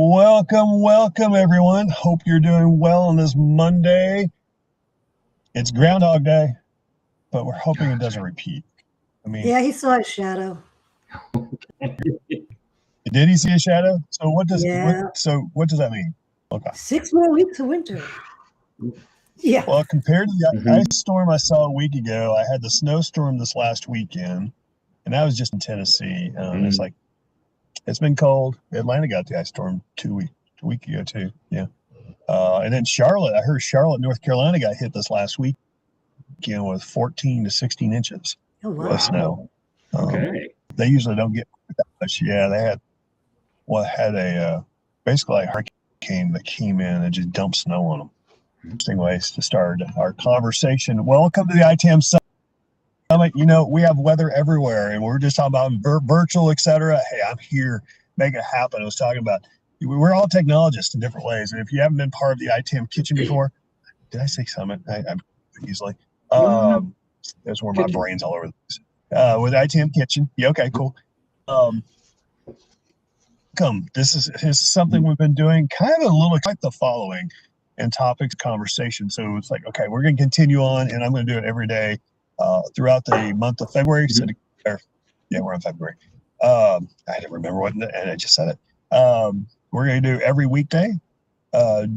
Welcome, everyone. Hope you're doing well on this Monday. It's Groundhog Day, but we're hoping it doesn't repeat. Yeah, he saw a shadow. Did he see a shadow? So what does what does that mean? Okay. 6 more weeks of winter. Yeah. Well, compared to the ice storm I saw a week ago, I had the snowstorm this last weekend, and that was just in Tennessee. It's like it's been cold. Atlanta got the ice storm a week ago too. Yeah. And then Charlotte, I heard Charlotte, North Carolina got hit this last week, with 14 to 16 inches of snow. Okay. They usually don't get that much. Yeah, they had a basically a hurricane that came in and just dumped snow on them. Interesting ways to start our conversation. Welcome to the ITAM Summit. You know, we have weather everywhere, and we're just talking about virtual, etc. Hey, I'm here, make it happen. I was talking about we're all technologists in different ways, and if you haven't been part of the ITAM kitchen before, did I say summit? I'm easily. That's where my brain's all over the place. With ITAM kitchen. Yeah, okay, cool. This is something we've been doing kind of a little like the following and topics conversation. So it's like, okay, we're going to continue on, and I'm going to do it every day throughout the month of February. Yeah, we're in February. I didn't remember what, and I just said it. We're going to do every weekday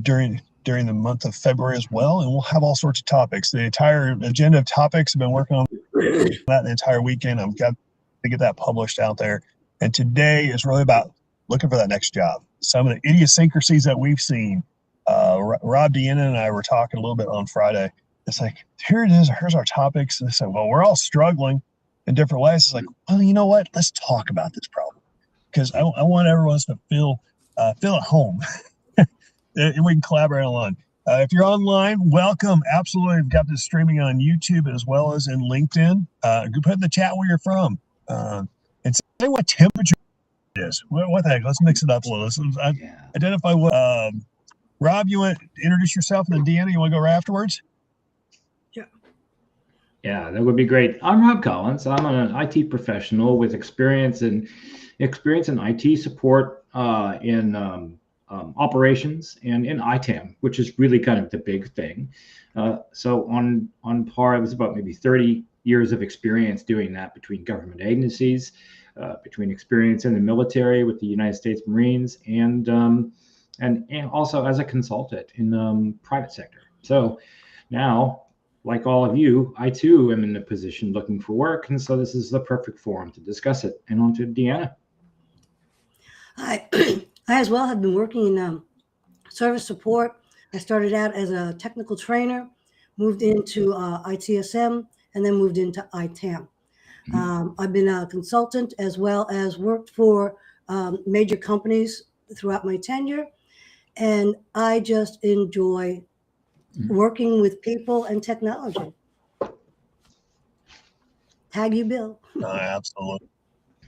during the month of February as well, and we'll have all sorts of topics. The entire agenda of topics I've been working on that the entire weekend. I've got to get that published out there. And today is really about looking for that next job. Some of the idiosyncrasies that we've seen. Rob Deanna and I were talking a little bit on Friday. It's like, here it is. Here's our topics. And they said, well, we're all struggling in different ways. It's like, well, you know what? Let's talk about this problem, because I want everyone to feel at home. And we can collaborate online. If you're online, welcome. Absolutely. We've got this streaming on YouTube as well as in LinkedIn. Put in the chat where you're from. And say what temperature it is. What the heck? Let's mix it up a little. Let's identify what. Rob, you want to introduce yourself, and then Deanna, you want to go right afterwards? Yeah, that would be great. I'm Rob Collins. I'm an IT professional with experience in IT support in operations and in ITAM, which is really kind of the big thing. So on par, it was about maybe 30 years of experience doing that between government agencies, between experience in the military with the United States Marines, and also as a consultant in the private sector. So now, like all of you, I too am in a position looking for work, and so this is the perfect forum to discuss it. And on to Deanna. I as well have been working in service support. I started out as a technical trainer, moved into ITSM, and then moved into ITAM. I've been a consultant as well as worked for major companies throughout my tenure, and I just enjoy working with people and technology. Tag you, Bill. Absolutely.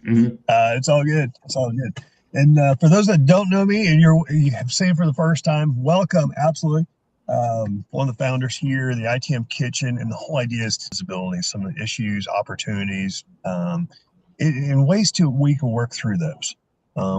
It's all good. It's all good. And for those that don't know me and you have seen it for the first time, welcome. Absolutely. One of the founders here, the ITM Kitchen, and the whole idea is disability, some of the issues, opportunities, in ways we can work through those.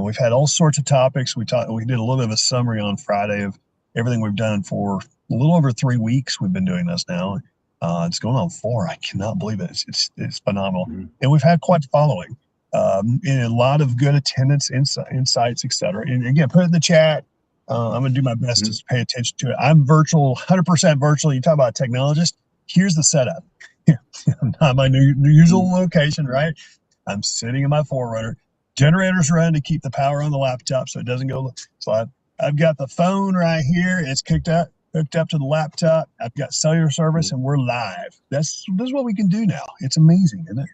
We've had all sorts of topics. We did a little bit of a summary on Friday of everything we've done for a little over 3 weeks. We've been doing this now. It's going on 4. I cannot believe it. It's phenomenal. And we've had quite the following. And a lot of good attendance, insights, etc. And again, put it in the chat. I'm going to do my best to pay attention to it. I'm virtual, 100% virtual. You talk about a technologist. Here's the setup. I'm not my usual location, right? I'm sitting in my Forerunner. Generators run to keep the power on the laptop so it doesn't go. So I've got the phone right here. It's hooked up to the laptop. I've got cellular service, and we're live. This is what we can do now. It's amazing, isn't it?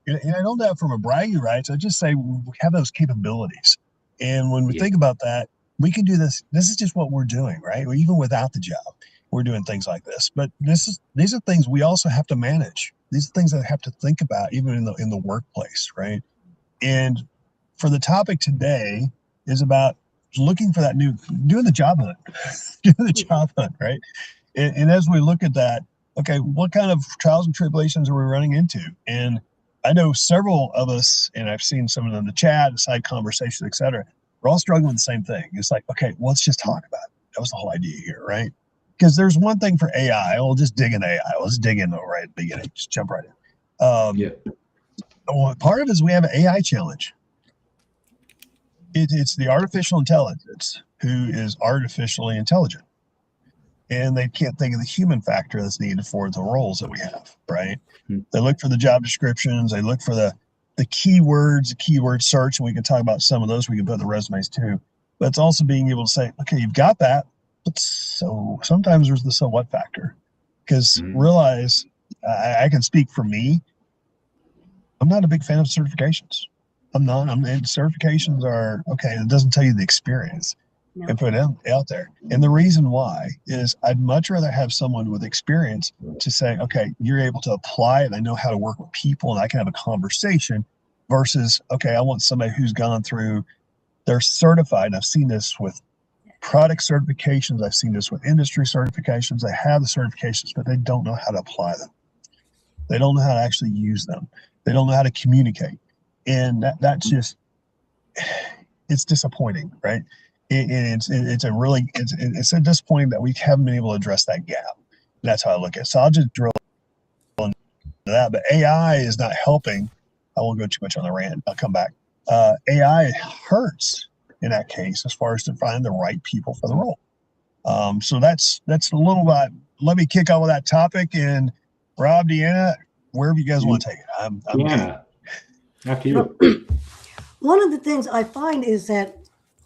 And I don't do that from a bragging rights. I just say we have those capabilities. And when we think about that, we can do this. This is just what we're doing, right? Even without the job, we're doing things like this. But these are things we also have to manage. These are things that I have to think about even in the workplace, right? And for the topic today is about looking for that doing the job hunt, right? And as we look at that, okay, what kind of trials and tribulations are we running into? And I know several of us, and I've seen some of them in the chat, side conversation, et cetera, We're all struggling with the same thing. It's like, okay, well, let's just talk about it. That was the whole idea here, right? Because there's one thing for AI. We'll just dig into AI. Let's dig in right at the beginning. Just jump right in. Yeah. Well, part of it is we have an AI challenge. It's the artificial intelligence who is artificially intelligent. And they can't think of the human factor that's needed for the roles that we have, right? They look for the job descriptions. They look for the keywords, the keyword search, and we can talk about some of those. We can put in the resumes too. But it's also being able to say, okay, you've got that, but so sometimes there's the so what factor. Because realize, I can speak for me. I'm not a big fan of certifications. I'm not. And certifications are, okay, it doesn't tell you the experience. No. And put it out there. And the reason why is I'd much rather have someone with experience to say, okay, you're able to apply it. I know how to work with people and I can have a conversation versus, okay, I want somebody who's gone through, they're certified. And I've seen this with product certifications. I've seen this with industry certifications. They have the certifications, but they don't know how to apply them. They don't know how to actually use them. They don't know how to communicate. And that's just, it's disappointing, right? It's a disappointing that we haven't been able to address that gap. That's how I look at it. So I'll just drill into that. But AI is not helping. I won't go too much on the rant. I'll come back. AI hurts in that case as far as to find the right people for the role. So that's a little bit. Let me kick off with that topic. And Rob, Deanna, wherever you guys want to take it. I'm Deanna, after you. One of the things I find is that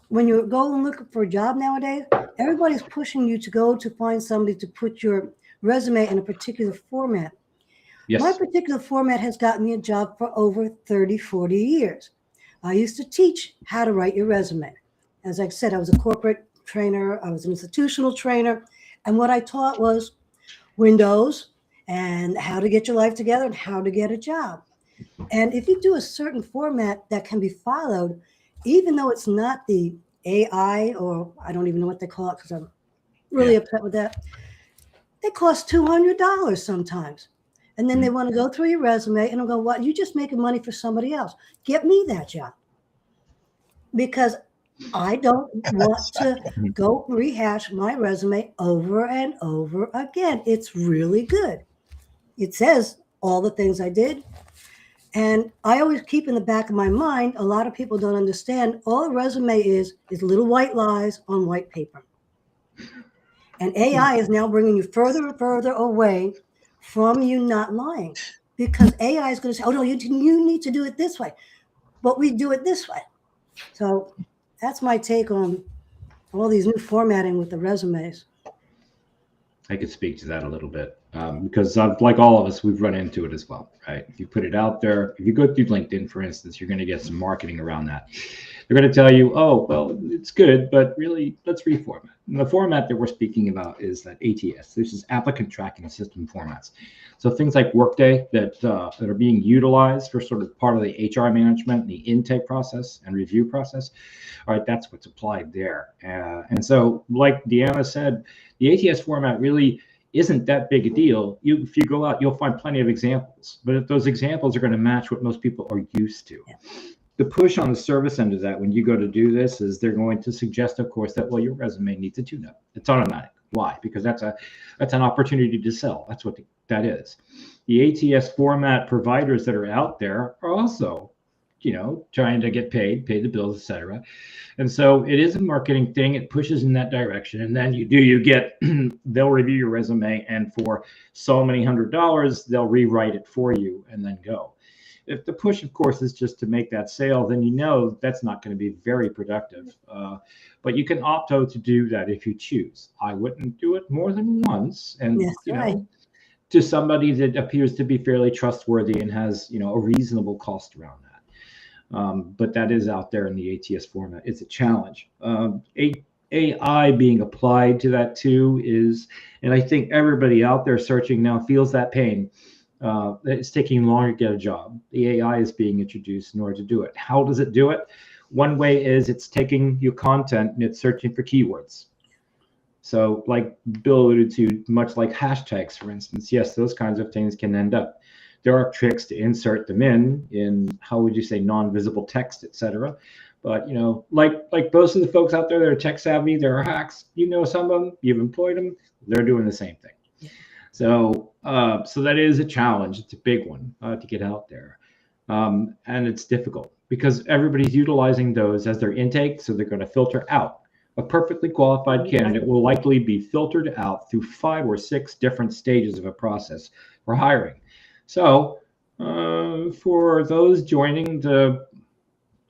when you go and look for a job nowadays, everybody's pushing you to go to find somebody to put your resume in a particular format. Yes. My particular format has gotten me a job for over 30, 40 years. I used to teach how to write your resume. As I said, I was a corporate trainer. I was an institutional trainer. And what I taught was Windows and how to get your life together and how to get a job. And if you do a certain format that can be followed, even though it's not the AI, or I don't even know what they call it because I'm really upset with that, they cost $200 sometimes. And then they want to go through your resume and I'll go, what? You're just making money for somebody else. Get me that job. Because I don't want to go rehash my resume over and over again. It's really good. It says all the things I did. And I always keep in the back of my mind, a lot of people don't understand, all a resume is little white lies on white paper. And AI is now bringing you further and further away from you not lying. Because AI is going to say, oh, no, you need to do it this way. But we do it this way. So that's my take on all these new formatting with the resumes. I could speak to that a little bit because like all of us, we've run into it as well, right? If you put it out there, if you go through LinkedIn, for instance, you're going to get some marketing around that. They're going to tell you, oh, well, it's good, but really, let's reformat. And the format that we're speaking about is that ATS. This is applicant tracking system formats. So things like Workday that are being utilized for sort of part of the HR management, the intake process and review process. All right, that's what's applied there. And so, like Deanna said, the ATS format really isn't that big a deal. If you go out, you'll find plenty of examples, but if those examples are going to match what most people are used to. Yeah. The push on the service end of that, when you go to do this, is they're going to suggest, of course, that, well, your resume needs a tune-up. It's automatic. Why? Because that's an opportunity to sell. That's what that is. The ATS format providers that are out there are also, trying to get paid, pay the bills, etc. And so it is a marketing thing. It pushes in that direction. And then they'll review your resume, and for so many $100s, they'll rewrite it for you and then go. If the push, of course, is just to make that sale, then that's not going to be very productive. But you can opt out to do that if you choose. I wouldn't do it more than once. And, to somebody that appears to be fairly trustworthy and has, a reasonable cost around that. But that is out there in the ATS format. It's a challenge. AI being applied to that too and I think everybody out there searching now feels that pain. It's taking longer to get a job. The AI is being introduced in order to do it. How does it do it? One way is it's taking your content and it's searching for keywords. So like Bill alluded to, much like hashtags, for instance, yes, those kinds of things can end up. There are tricks to insert them in how would you say, non-visible text, etc. But like most of the folks out there that are tech savvy, there are hacks. Some of them, you've employed them, they're doing the same thing. Yeah. So that is a challenge. It's a big one to get out there, and it's difficult because everybody's utilizing those as their intake, so they're going to filter out. A perfectly qualified candidate will likely be filtered out through 5 or 6 different stages of a process for hiring. So for those joining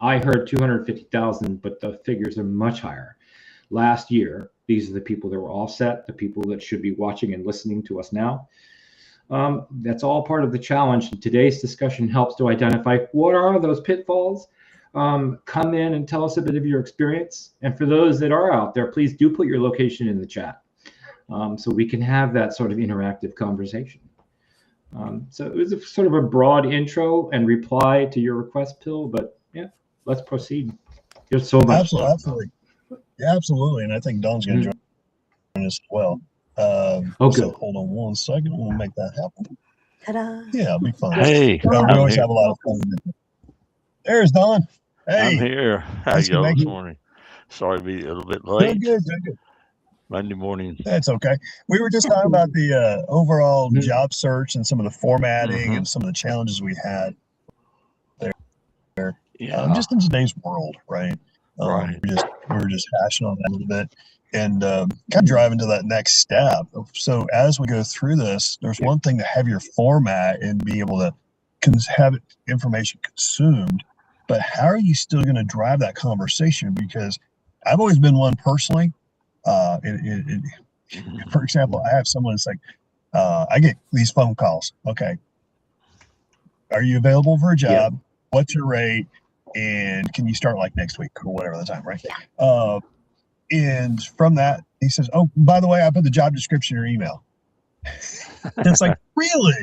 I heard 250,000, but the figures are much higher. Last year, these are the people that were all set, the people that should be watching and listening to us now. That's all part of the challenge. And today's discussion helps to identify what are those pitfalls. Come in and tell us a bit of your experience. And for those that are out there, please do put your location in the chat so we can have that sort of interactive conversation. So it was a sort of a broad intro and reply to your request, Pill, but yeah, let's proceed. There's so much. Absolutely. Yeah, absolutely. And I think Don's going to join us as well. So hold on one second. We'll make that happen. Ta-da. Yeah, it'll be fun. Hey, we always have a lot of fun. There's Don. Hey, I'm here. How nice you go to this meet you. morning? Sorry to be a little bit late. Good. Monday morning. That's okay. We were just talking about the overall job search and some of the formatting and some of the challenges we had there. Yeah. Just in today's world, right? Right. We're just hashing on that a little bit and kind of drive into that next step. So as we go through this, there's one thing to have your format and be able to have information consumed, but how are you still going to drive that conversation? Because I've always been one personally. For example, I have someone that's like, I get these phone calls. Okay, are you available for a job? What's your rate? And can you start like next week or whatever the time, right? And from that, he says, oh, by the way, I put the job description in your email. It's like, really?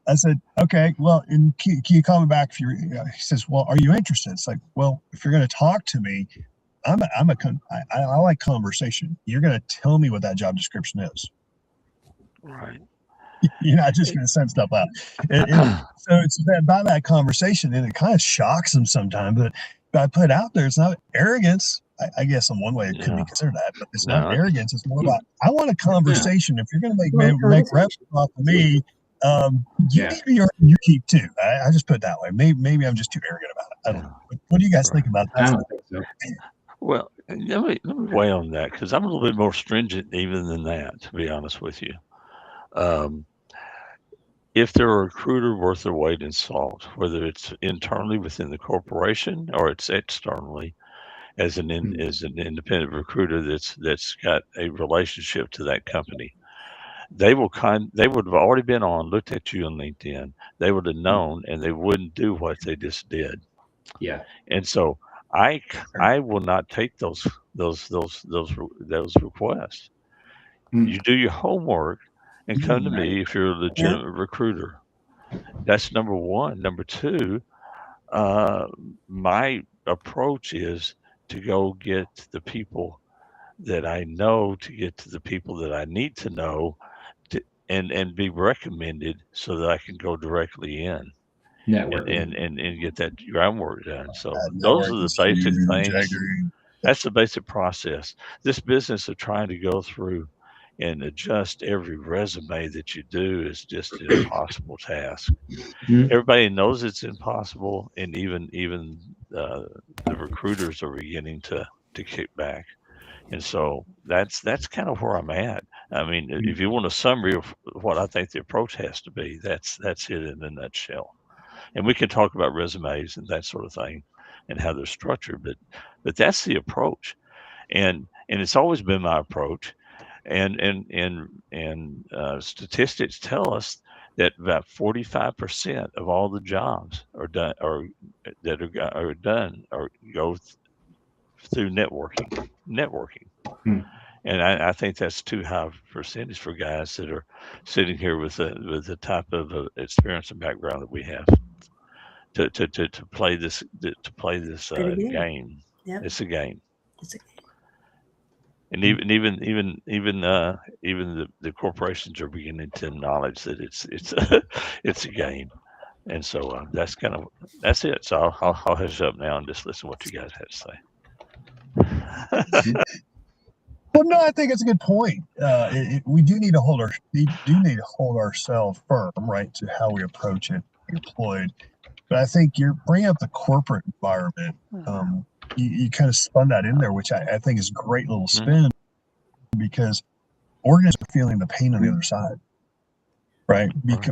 I said, okay, well, and can you call me back if you're, he says, well, are you interested? It's like, well, if you're going to talk to me, I like conversation. You're going to tell me what that job description is. Right. You're not just going to send stuff out. And so it's about that conversation, and it kind of shocks them sometimes. But I put it out there, it's not arrogance. I guess in one way it could be considered that, but it's not arrogance. It's more about, I want a conversation. If you're going to make revenue off of me, you need to be earning your keep too. I just put it that way. Maybe I'm just too arrogant about it. I don't know. What do you guys think about that? I don't think so. Well, let me weigh on that because I'm a little bit more stringent even than that, to be honest with you. If they're a recruiter worth their weight in salt, whether it's internally within the corporation or it's externally as an independent recruiter that's got a relationship to that company, they would have already been looked at you on LinkedIn. They would have known, and they wouldn't do what they just did. Yeah. And so I will not take those requests. You do your homework and come to me if you're a legitimate recruiter. That's number one. Number two, my approach is to go get the people that I know, to get to the people that I need to know, and be recommended so that I can go directly in. And get that groundwork done. So those are the basic things. That's the basic process. This business of trying to go through and adjust every resume that you do is just an impossible task. Everybody knows it's impossible, and even the recruiters are beginning to kick back. And so that's kind of where I'm at. I mean, if you want a summary of what I think the approach has to be, that's it in a nutshell. And we can talk about resumes and that sort of thing and how they're structured, but that's the approach. And it's always been my approach. And statistics tell us that about 45% of all the jobs are done or go through networking. And I think that's too high a percentage for guys that are sitting here with the type of experience and background that we have to play this game. Yep. It's a game. It's a game. And even the corporations are beginning to acknowledge that it's a game. And so that's it. So I'll hush up now and just listen to what you guys have to say. Well, no, I think it's a good point. We do need to hold ourselves firm, right, to how we approach it, employed. But I think you're bringing up the corporate environment. You kind of spun that in there, which I think is a great little spin, because organizations are feeling the pain on the other side, right?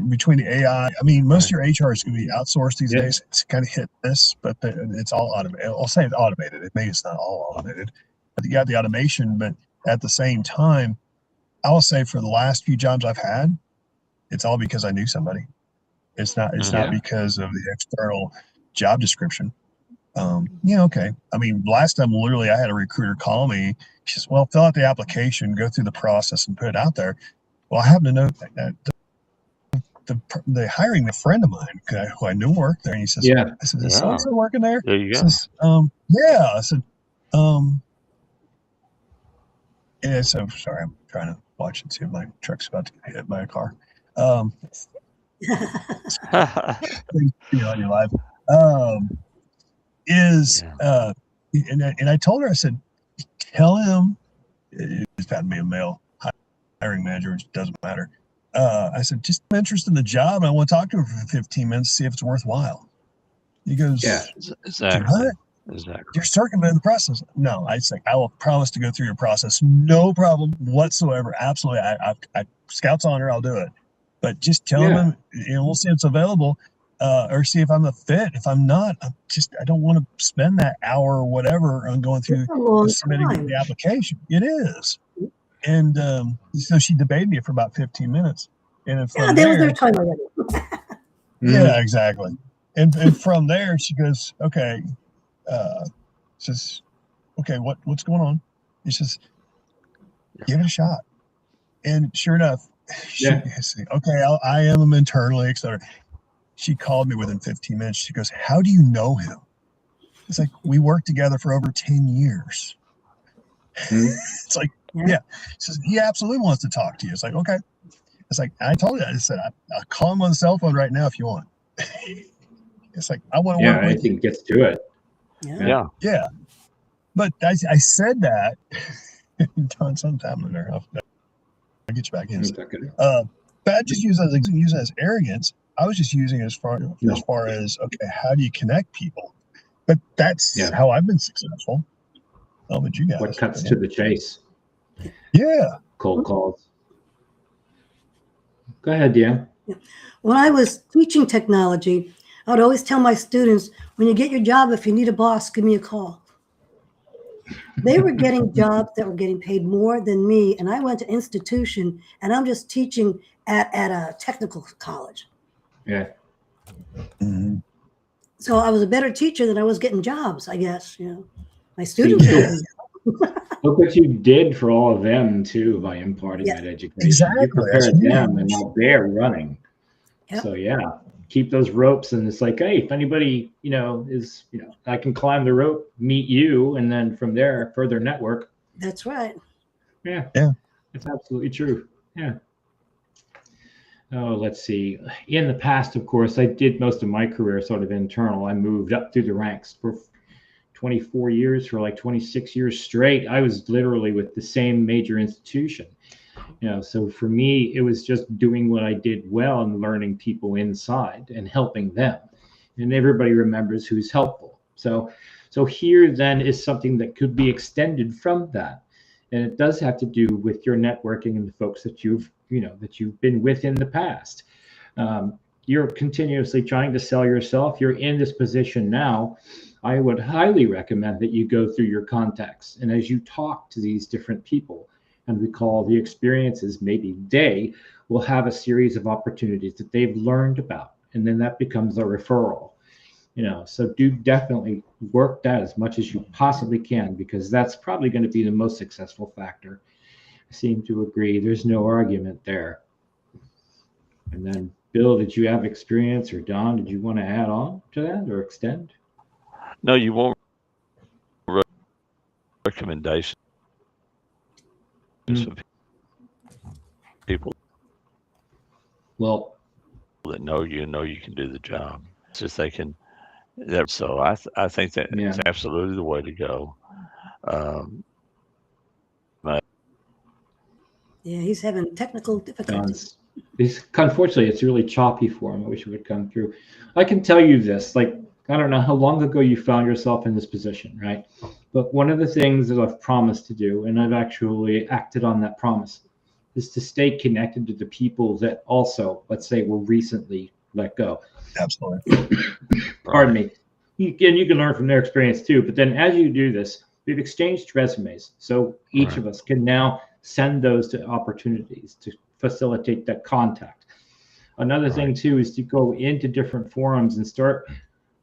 Between the AI, I mean, most of your HR is going to be outsourced these days. It's kind of hit this, but it's all automated. I'll say it's automated. Maybe it's not all automated, but you got the automation. But at the same time, I will say for the last few jobs I've had, it's all because I knew somebody. It's not because of the external job description. Okay. I mean, last time literally I had a recruiter call me. She says, well, fill out the application, go through the process and put it out there. Well, I happen to know that the hiring a friend of mine who I knew worked there. And he says, I said, is so-and-so working there? There you go. He says, yeah. I said, yeah, so sorry, I'm trying to watch and see if my truck's about to get hit by a car. On your live. And I told her, I said, tell him, it's had to be a male hiring manager, which doesn't matter. I said, just I'm interested in the job, and I want to talk to him for 15 minutes, see if it's worthwhile. He goes, exactly. You're circumventing the process. No, I say, I will promise to go through your process. No problem whatsoever. Absolutely. I Scout's honor, I'll do it. But just tell him, we'll see if it's available, or see if I'm a fit. If I'm not, I don't want to spend that hour or whatever on going through submitting the application. It is. And so she debated me for about 15 minutes. And from there was their time already. Yeah, exactly. And from there, she goes, okay. Says, okay, what's going on? He says, give it a shot. And sure enough, she said, okay, I am him internally, etc. She called me within 15 minutes. She goes, how do you know him? It's like, we worked together for over 10 years. It's like, She says, he absolutely wants to talk to you. It's like, okay. It's like, I told you, I said, I'll call him on the cell phone right now if you want. It's like, I want to work with you. Anything gets to it. Yeah. But I said that Don sometime in there. I'll get you back in. But I just use it as arrogance. I was just using it as far as okay, how do you connect people? But that's how I've been successful. Oh, but you guys. What cuts to the chase? Yeah. Cold calls. Go ahead, Deanne. When I was teaching technology, I would always tell my students, when you get your job, if you need a boss, give me a call. They were getting jobs that were getting paid more than me, and I went to institution, and I'm just teaching at a technical college. Yeah. Mm-hmm. So I was a better teacher than I was getting jobs, I guess. My students were getting jobs. Look what you did for all of them, too, by imparting that education. Exactly. You prepared them, and now they're running. Yep. So, keep those ropes. And it's like, hey, if anybody, I can climb the rope, meet you, and then from there, further network. That's right. Yeah. It's absolutely true. Yeah. Oh, let's see. In the past, of course, I did most of my career sort of internal. I moved up through the ranks for 24 years, for like 26 years straight. I was literally with the same major institution. So for me, it was just doing what I did well and learning people inside and helping them. And everybody remembers who's helpful. So here then is something that could be extended from that. And it does have to do with your networking and the folks that you've been with in the past. You're continuously trying to sell yourself. You're in this position now. I would highly recommend that you go through your contacts. And as you talk to these different people and recall the experiences, maybe they will have a series of opportunities that they've learned about. And then that becomes a referral. So do definitely work that as much as you possibly can, because that's probably going to be the most successful factor. I seem to agree. There's no argument there. And then, Bill, did you have experience, or Don, did you want to add on to that or extend? No, you won't. Recommendations from people. Well, that know you can do the job. It's just they can. So I think that Yeah. it's absolutely the way to go. Um, Yeah, he's having technical difficulties. Unfortunately, it's really choppy for him. I wish it would come through. I can tell you this, like, I don't know how long ago you found yourself in this position, right? But one of the things that I've promised to do, and I've actually acted on that promise, is to stay connected to the people that also, let's say, were recently let go. Absolutely. Pardon me. You can learn from their experience too. But then as you do this, we've exchanged resumes. So each of us can now send those to opportunities to facilitate that contact. Another thing too is to go into different forums and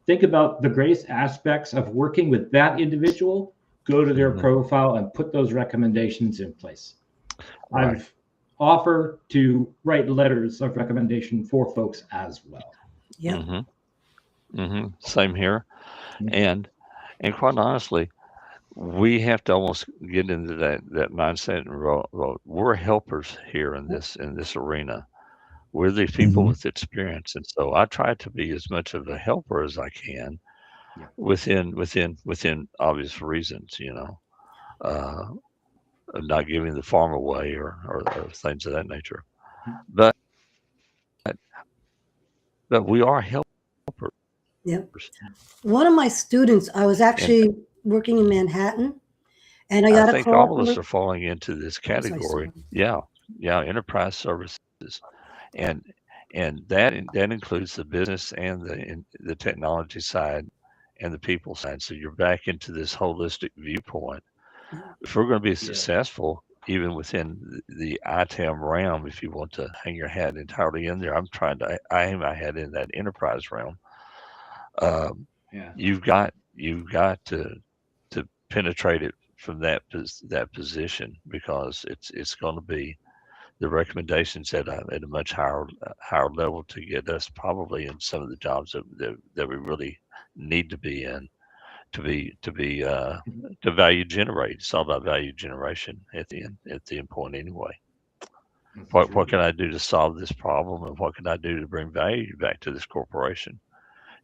think about the greatest aspects of working with that individual, go to their profile and put those recommendations in place. I've offered to write letters of recommendation for folks as well. Yep. Same here. And quite honestly, we have to almost get into that mindset and we're helpers here in this arena. We're these people with experience, and so I try to be as much of a helper as I can, within obvious reasons, of not giving the farm away or things of that nature. But we are helpers. Yep. One of my students, I was actually working in Manhattan, and I got a think call. all of us are falling into this category. Yeah, enterprise services, and that includes the business and the technology side and the people side. So you're back into this holistic viewpoint. If we're going to be successful, even within the ITAM realm, if you want to hang your hat entirely in there, I aim my head in that enterprise realm. You've got to penetrate it from that position, because it's going to be the recommendations at a much higher level to get us probably in some of the jobs that we really need to be in, to value generate. It's all about value generation at the end point anyway. What can I do to solve this problem, and what can I do to bring value back to this corporation,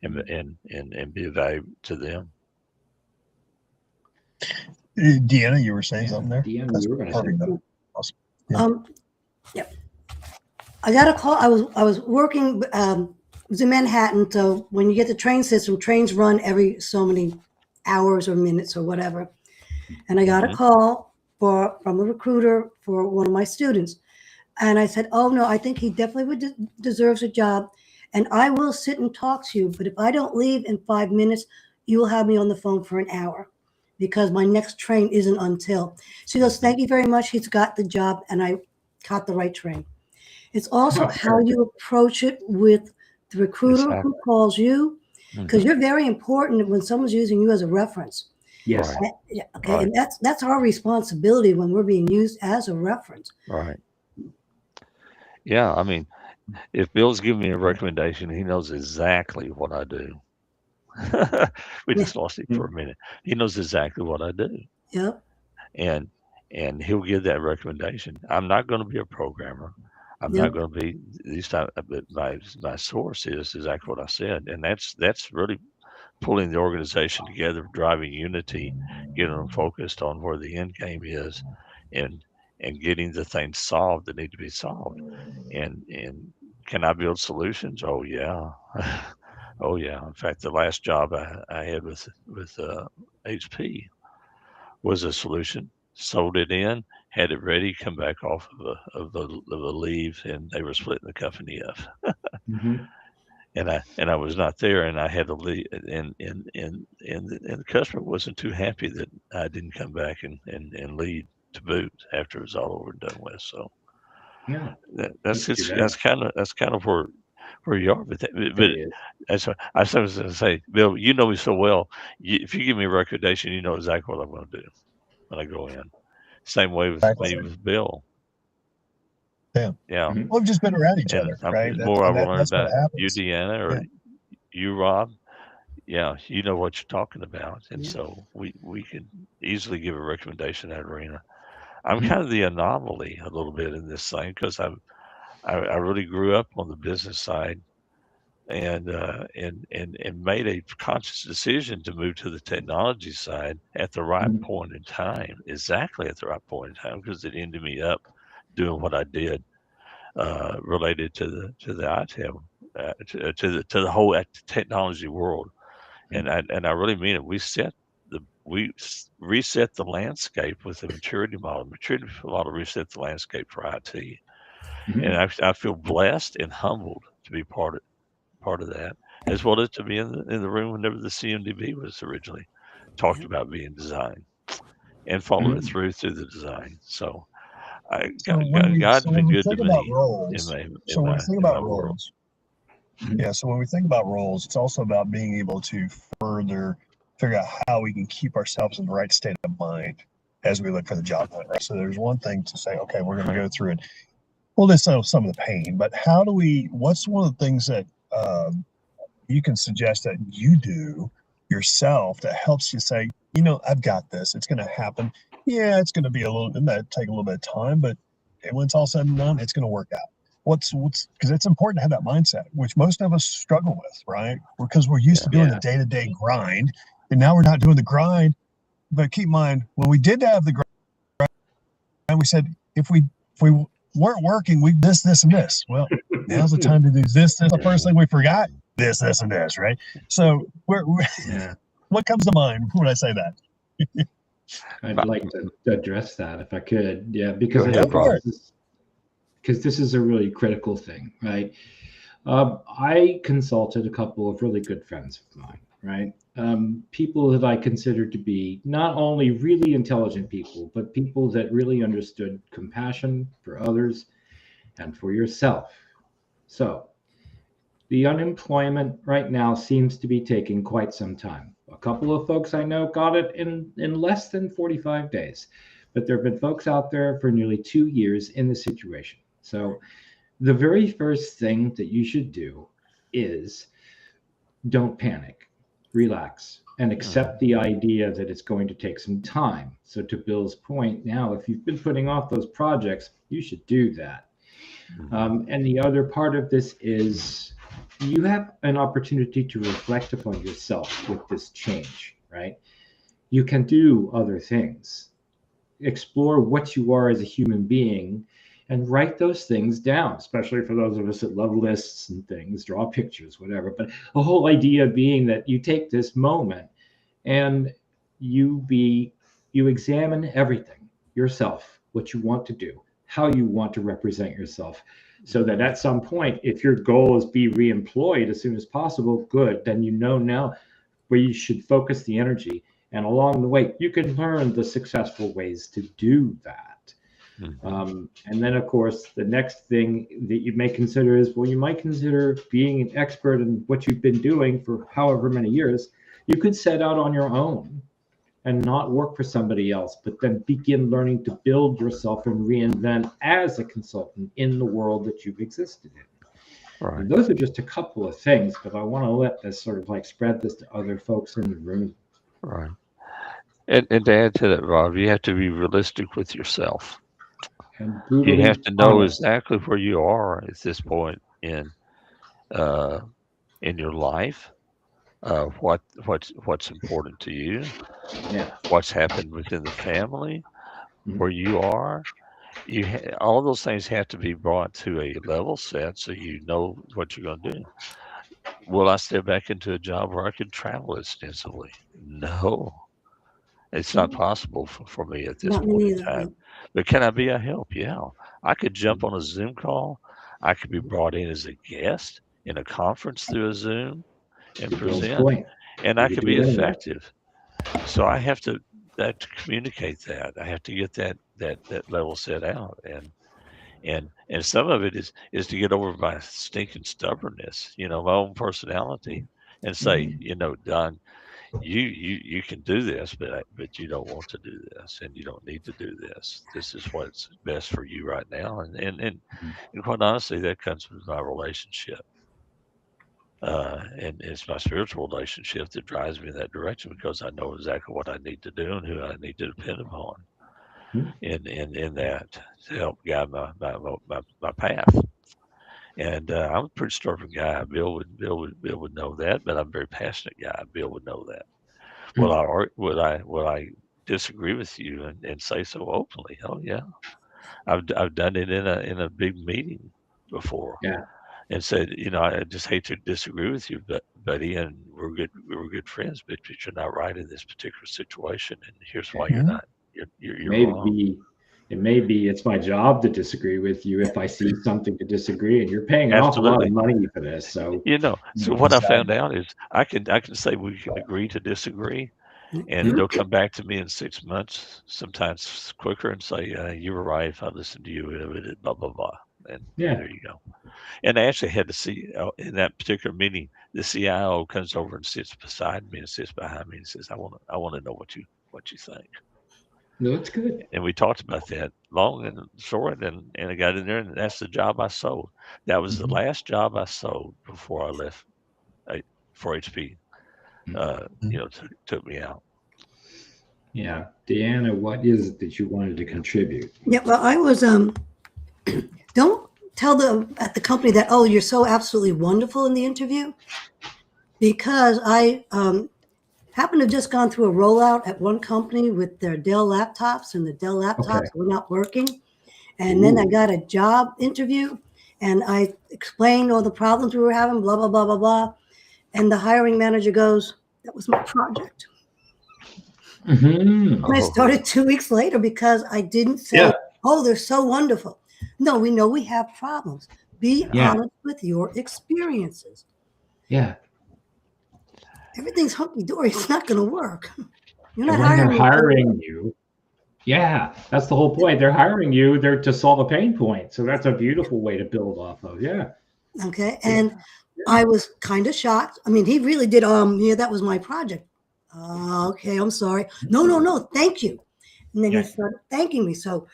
and be of value to them? Deanna, you were saying something there? Deanna, you were going to say. Awesome. Yep. I got a call. I was working. It was in Manhattan. So when you get the train system, trains run every so many hours or minutes or whatever. And I got a call from a recruiter for one of my students, and I said, "Oh no, I think he definitely deserves a job, and I will sit and talk to you. But if I don't leave in 5 minutes, you will have me on the phone for an hour, because my next train isn't until." She goes, "Thank you very much. He's got the job," and I caught the right train. It's also how you approach it with the recruiter who calls you, because you're very important when someone's using you as a reference. Yes. Okay, and that's our responsibility when we're being used as a reference. Right. Yeah, I mean, if Bill's giving me a recommendation, he knows exactly what I do. We just lost him for a minute. He knows exactly what I do. Yep. And he'll give that recommendation. I'm not going to be a programmer. I'm not going to be these type. But my source is exactly what I said, and that's really pulling the organization together, driving unity, getting them focused on where the end game is, and getting the things solved that need to be solved. And can I build solutions? Oh yeah. Oh yeah. In fact, the last job I had with HP was a solution. Sold it in, had it ready, come back off of a leave, and they were splitting the company up. And I was not there, and I had to leave, and the customer wasn't too happy that I didn't come back and lead to boot after it was all over and done with. So that's kind of where you are. But that's what I was going to say, Bill. You know me so well. If you give me a recommendation, you know exactly what I'm going to do when I go in. Same way with me with Bill. Yeah. Yeah. Well, we've just been around each other, right? The more I learn that's what about you, happens. Deanna, or you, Rob, you know what you're talking about. And so we can easily give a recommendation in that arena. I'm kind of the anomaly a little bit in this thing, because I really grew up on the business side, and made a conscious decision to move to the technology side at the right point in time, exactly at the right point in time, because it ended me up doing what I did, related to the ITAM, to the whole technology world, and I really mean it. We reset the landscape with the maturity model. Maturity model reset the landscape for IT, and I feel blessed and humbled to be part of that, as well as to be in the room whenever the CMDB was originally talked about being designed, and follow it through the design. So So when God's been we good to think about me roles, in my world. Yeah, so when we think about roles, it's also about being able to further figure out how we can keep ourselves in the right state of mind as we look for the job hunt, right? So there's one thing to say, okay, we're going to go through it. We'll just settle some of the pain, but what's one of the things that you can suggest that you do yourself that helps you say, I've got this. It's going to happen. Yeah, it's going to be it might take a little bit of time, but when it's all said and done, it's going to work out. Because it's important to have that mindset, which most of us struggle with, right? Because we're used to doing the day-to-day grind, and now we're not doing the grind. But keep in mind, when we did have the grind, we said, if we weren't working, we this, and this. Well, now's the time to do this. The first thing we forgot, this, and this, right? So what comes to mind when I say that? I'd like to address that if I could. Yeah, because this is a really critical thing, right? I consulted a couple of really good friends of mine, right? People that I considered to be not only really intelligent people, but people that really understood compassion for others and for yourself. So the unemployment right now seems to be taking quite some time. A couple of folks I know got it in less than 45 days, but there have been folks out there for nearly 2 years in this situation. So the very first thing that you should do is don't panic, relax, and accept the idea that it's going to take some time. So to Bill's point, now, if you've been putting off those projects, you should do that. And the other part of this is you have an opportunity to reflect upon yourself with this change, right? You can do other things. Explore what you are as a human being and write those things down, especially for those of us that love lists and things, draw pictures, whatever. But the whole idea being that you take this moment and you examine everything yourself, what you want to do, how you want to represent yourself, so that at some point, if your goal is be reemployed as soon as possible, good, then you know now where you should focus the energy. And along the way, you can learn the successful ways to do that. And then, of course, the next thing that you may consider is, well, you might consider being an expert in what you've been doing for however many years. You could set out on your own and not work for somebody else, but then begin learning to build yourself and reinvent as a consultant in the world that you've existed in. Right. And those are just a couple of things, but I want to let this sort of like spread this to other folks in the room. Right. And to add to that, Rob, you have to be realistic with yourself. And You have to know honest. exactly where you are at this point in your life, what's important to you, what's happened within the family, where you are. All those things have to be brought to a level set so you know what you're going to do. Will I step back into a job where I can travel extensively? No. It's not possible for me at this point in time. But can I be a help? Yeah. I could jump on a Zoom call. I could be brought in as a guest in a conference through a Zoom and present, and I could be effective. So I have to communicate that. I have to get that level set out, and some of it is to get over my stinking stubbornness, my own personality, and say, Don, you can do this, but you don't want to do this, and you don't need to do this. This is what's best for you right now, and quite honestly, that comes with my relationship, and it's my spiritual relationship that drives me in that direction, because I know exactly what I need to do and who I need to depend upon in that to help guide my path. And I'm a pretty stubborn guy. Bill would know that, but I'm a very passionate guy. Bill would know that. Will I disagree with you and say so openly? Oh yeah, I've done it in a big meeting before. Yeah. And said, I just hate to disagree with you, buddy, and we're good friends, but you're not right in this particular situation, and here's why you're not. You're wrong. Maybe it's my job to disagree with you if I see something to disagree, and you're paying an awful lot of money for this. So so what I found out is I can say we can agree to disagree, and they'll come back to me in 6 months, sometimes quicker, and say, you were right if I listened to you, blah blah blah, and there you go. And I actually had to see in that particular meeting, the CIO comes over and sits beside me and sits behind me and says, I want to know what you think. No, that's good. And we talked about that long and short, and I got in there, and that's the job I sold. That was the last job I sold before I left for HP. Took me out. Yeah. Deanna, what is it that you wanted to contribute? Yeah, well, I was, don't tell them at the company that, oh, you're so absolutely wonderful in the interview, because I happened to have just gone through a rollout at one company with their Dell laptops, and the Dell laptops were not working. And then I got a job interview, and I explained all the problems we were having, blah, blah, blah, blah, blah. And the hiring manager goes, that was my project. And I started 2 weeks later because I didn't say, oh, they're so wonderful. No, we know we have problems. Be honest with your experiences. Yeah. Everything's hunky-dory. It's not going to work. You're not hiring you. Yeah, that's the whole point. They're hiring you there to solve a pain point. So that's a beautiful way to build off of. Yeah. Okay. And I was kind of shocked. I mean, he really did. That was my project. Okay, I'm sorry. No, thank you. And then he started thanking me. So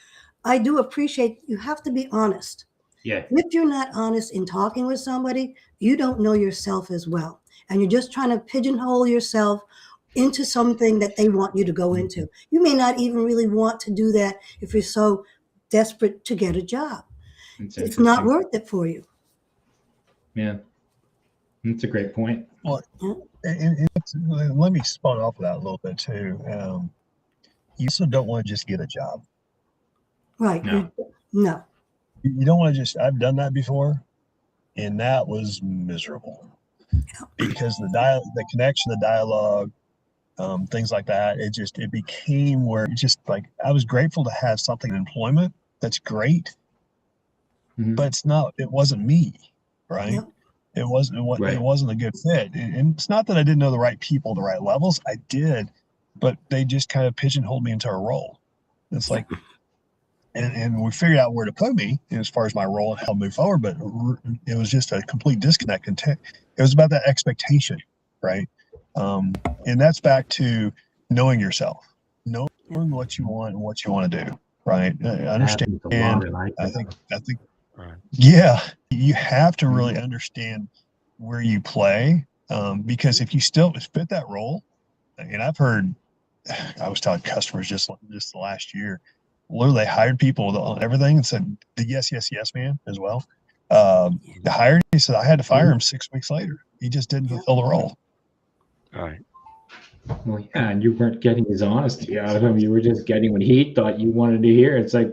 I do appreciate, you have to be honest. Yeah. If you're not honest in talking with somebody, you don't know yourself as well. And you're just trying to pigeonhole yourself into something that they want you to go into. You may not even really want to do that if you're so desperate to get a job. It's not worth it for you. Yeah. That's a great point. Well, and let me spawn off of that a little bit too. You also don't want to just get a job. Right. No. You don't want to just, I've done that before, and that was miserable because the connection, the dialogue, things like that, it became where it just like, I was grateful to have something in employment. That's great. But it wasn't me. Right. Yep. It wasn't a good fit. And it's not that I didn't know the right people, the right levels. I did, but they just kind of pigeonholed me into a role. It's like, and we figured out where to put me as far as my role and how to move forward, but it was just a complete disconnect. It was about that expectation, right? And that's back to knowing yourself, knowing what you want and what you want to do, right? I understand. And I think, yeah, you have to really understand where you play, because if you still fit that role, and I was telling customers just the last year, literally they hired people on everything and said, yes, man, as well. The hired, he said, I had to fire him 6 weeks later. He just didn't fulfill the role. All right. Well, yeah, and you weren't getting his honesty out of him. You were just getting what he thought you wanted to hear. It's like,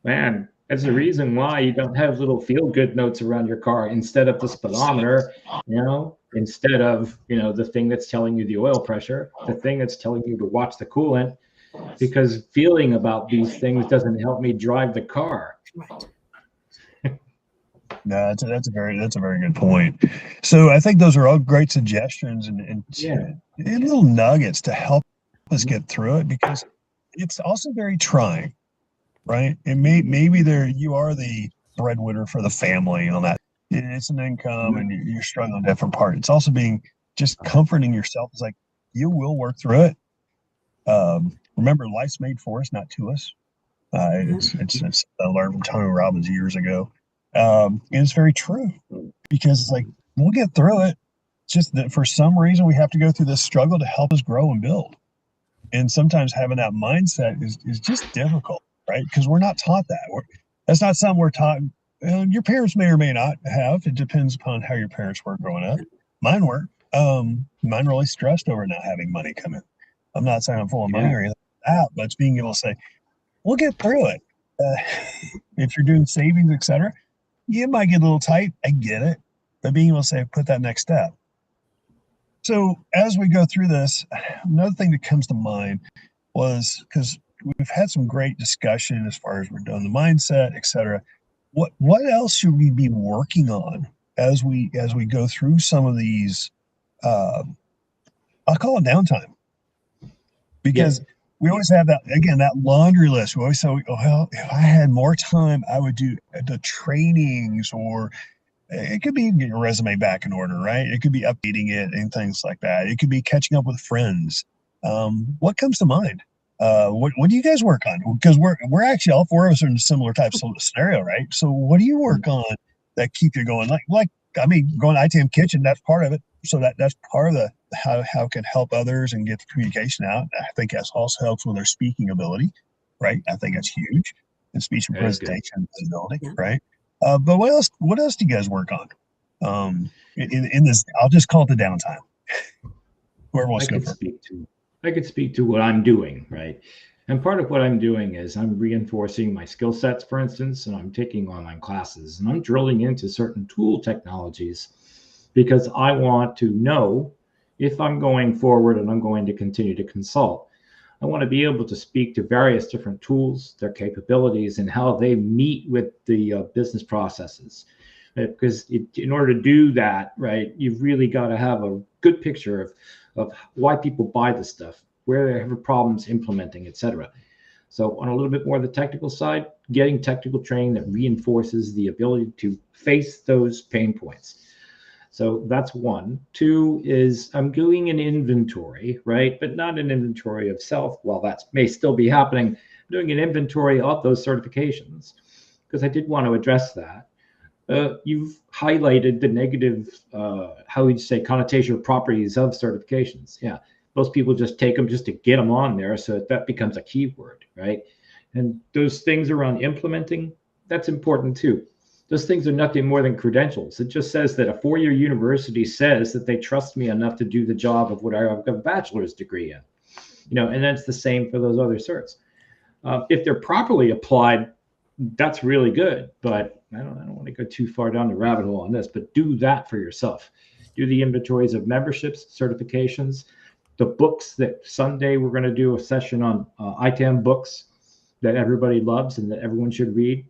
man, that's the reason why you don't have little feel-good notes around your car instead of the speedometer, instead of, the thing that's telling you the oil pressure, the thing that's telling you to watch the coolant, because feeling about these things doesn't help me drive the car. Right. No, that's a very good point. So I think those are all great suggestions and little nuggets to help us get through it, because it's also very trying. Right. And maybe you are the breadwinner for the family on that. It's an income and you're struggling in different parts. It's also being just comforting yourself. It's like, you will work through it. Remember, life's made for us, not to us. It's I learned from Tony Robbins years ago. And it's very true, because it's like, we'll get through it. It's just that for some reason we have to go through this struggle to help us grow and build. And sometimes having that mindset is just difficult. Right, because we're not taught that. That's not something we're taught your parents may or may not have. It depends upon how your parents were growing up. Mine were. Mine really stressed over not having money come in. I'm not saying I'm full of money Yeah. or anything like that, but it's being able to say, we'll get through it. If you're doing savings, etc., you might get a little tight. I get it. But being able to say, put that next step. So as we go through this, another thing that comes to mind was, because we've had some great discussion as far as we're doing the mindset, etc. What else should we be working on as we go through some of these? I'll call it downtime, because we always have that, again, that laundry list. We always say, well, if I had more time, I would do the trainings, or it could be getting your resume back in order, right? It could be updating it and things like that. It could be catching up with friends. What comes to mind? What do you guys work on? Because we're actually, all four of us are in a similar type of scenario, right? So what do you work on that keep you going? Like I mean, going to ITAM Kitchen, that's part of it. So that's part of the how it can help others and get the communication out. I think that also helps with their speaking ability, right? I think that's huge. And speech and presentation ability, right? But what else do you guys work on? In this, I'll just call it the downtime. Whoever wants to go first. I could speak to what I'm doing, right? And part of what I'm doing is I'm reinforcing my skill sets, for instance, and I'm taking online classes, and I'm drilling into certain tool technologies, because I want to know if I'm going forward and I'm going to continue to consult. I want to be able to speak to various different tools, their capabilities, and how they meet with the business processes. Because in order to do that, right, you've really got to have a good picture of why people buy the stuff, where they have problems implementing, etc. So on a little bit more of the technical side, getting technical training that reinforces the ability to face those pain points. So that's one. Two is I'm doing an inventory, right? But not an inventory of self. Well, that may still be happening. I'm doing an inventory of those certifications, because I did want to address that. You've highlighted the negative, how would you say, connotation properties of certifications. Yeah, most people just take them just to get them on there, so that becomes a keyword, right? And those things around implementing, that's important too. Those things are nothing more than credentials. It just says that a four-year university says that they trust me enough to do the job of what I have a bachelor's degree in, and that's the same for those other certs. If they're properly applied, that's really good, but I don't want to go too far down the rabbit hole on this, but do that for yourself. Do the inventories of memberships, certifications, the books that Sunday we're going to do a session on ITAM books that everybody loves and that everyone should read.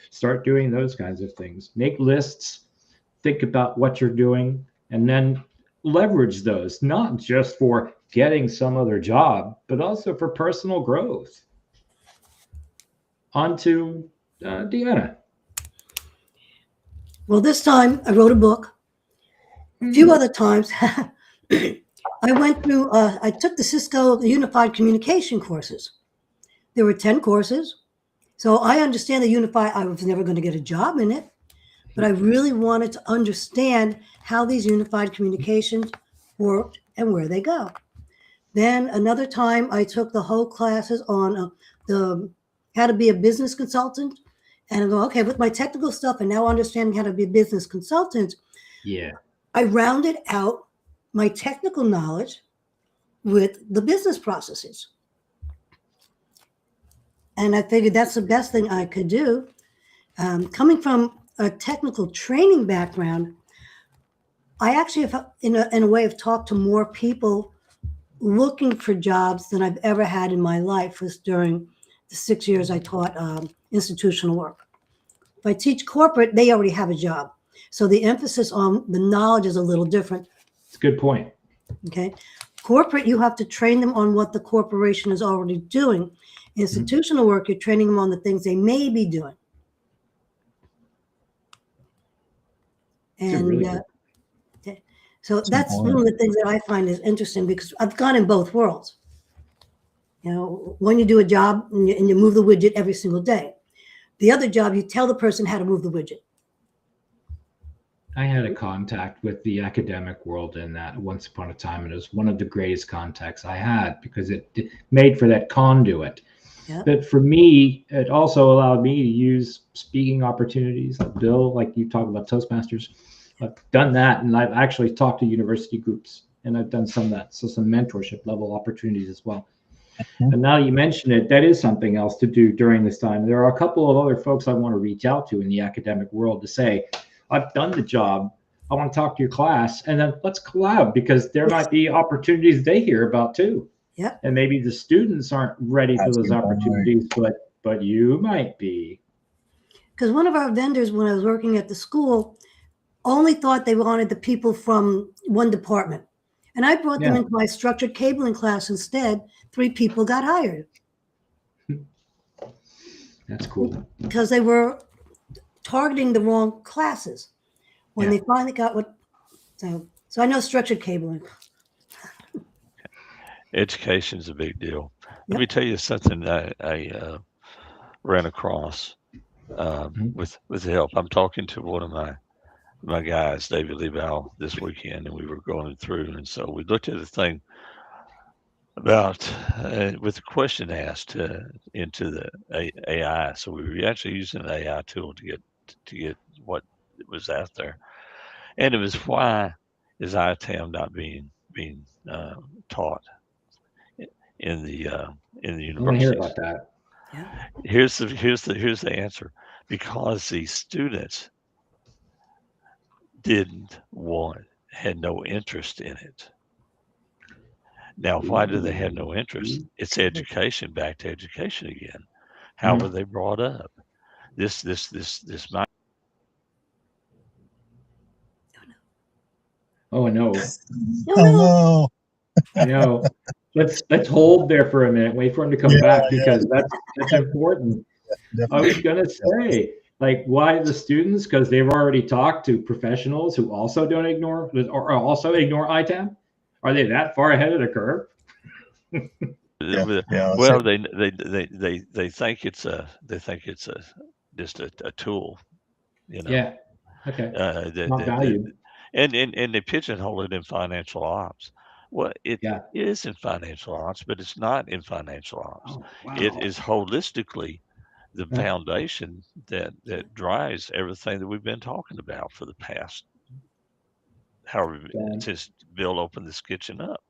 Start doing those kinds of things. Make lists, think about what you're doing, and then leverage those, not just for getting some other job, but also for personal growth. On to Deanna. Well, this time I wrote a book. A few other times I went through, I took the Cisco Unified Communication courses. There were 10 courses. So I understand the Unified, I was never going to get a job in it, but I really wanted to understand how these unified communications worked and where they go. Then another time I took the whole classes on how to be a business consultant. And I go, okay, with my technical stuff and now understanding how to be a business consultant, I rounded out my technical knowledge with the business processes. And I figured that's the best thing I could do. Coming from a technical training background, I actually have, in a way, have talked to more people looking for jobs than I've ever had in my life. Was during the 6 years I taught institutional work. If I teach corporate, they already have a job. So the emphasis on the knowledge is a little different. It's a good point. Okay. Corporate, you have to train them on what the corporation is already doing. Institutional work, you're training them on the things they may be doing. And really so that's one of the things that I find is interesting, because I've gone in both worlds. When you do a job and you move the widget every single day. The other job, you tell the person how to move the widget. I had a contact with the academic world in that once upon a time, and it was one of the greatest contacts I had, because it made for that conduit. Yeah. But for me, it also allowed me to use speaking opportunities. Like Bill, like you talk about Toastmasters, I've done that, and I've actually talked to university groups, and I've done some of that, so some mentorship level opportunities as well. And now you mention it, that is something else to do during this time. There are a couple of other folks I want to reach out to in the academic world to say, I've done the job. I want to talk to your class, and then let's collab, because there might be opportunities they hear about too. Yep. And maybe the students aren't ready for That's those a good point. opportunities, but you might be. Because one of our vendors, when I was working at the school, only thought they wanted the people from one department. And I brought them Yeah. into my structured cabling class instead. 3 people got hired That's cool. because they were targeting the wrong classes. When Yeah. they finally got what, so I know structured cabling. Education is a big deal. Yep. Let me tell you something I ran across with the help. I'm talking to one of my guys, David Leval, this weekend, and we were going through, and so we looked at the thing about with the question asked into the AI. So we were actually using an AI tool to get what was out there, and it was why is ITAM not being taught in the I want to hear universities? about that. Yeah. Here's the answer: because the students had no interest in it. Now, why do they have no interest? It's education, back to education again. How were they brought up? This might. Oh no. Oh no. I know. Let's hold there for a minute. Wait for him to come back, because that's important. I was gonna say, like, why the students? Because they've already talked to professionals who also don't ignore or also ignore ITAM. Are they that far ahead of the curve? Well, they think it's just a tool, you know. Yeah. Okay. Not valued. And they pigeonhole it in financial ops. Well, it is in financial ops, but it's not in financial ops. Oh, wow. It is holistically the foundation that drives everything that we've been talking about for the past, however, since Bill opened this kitchen up.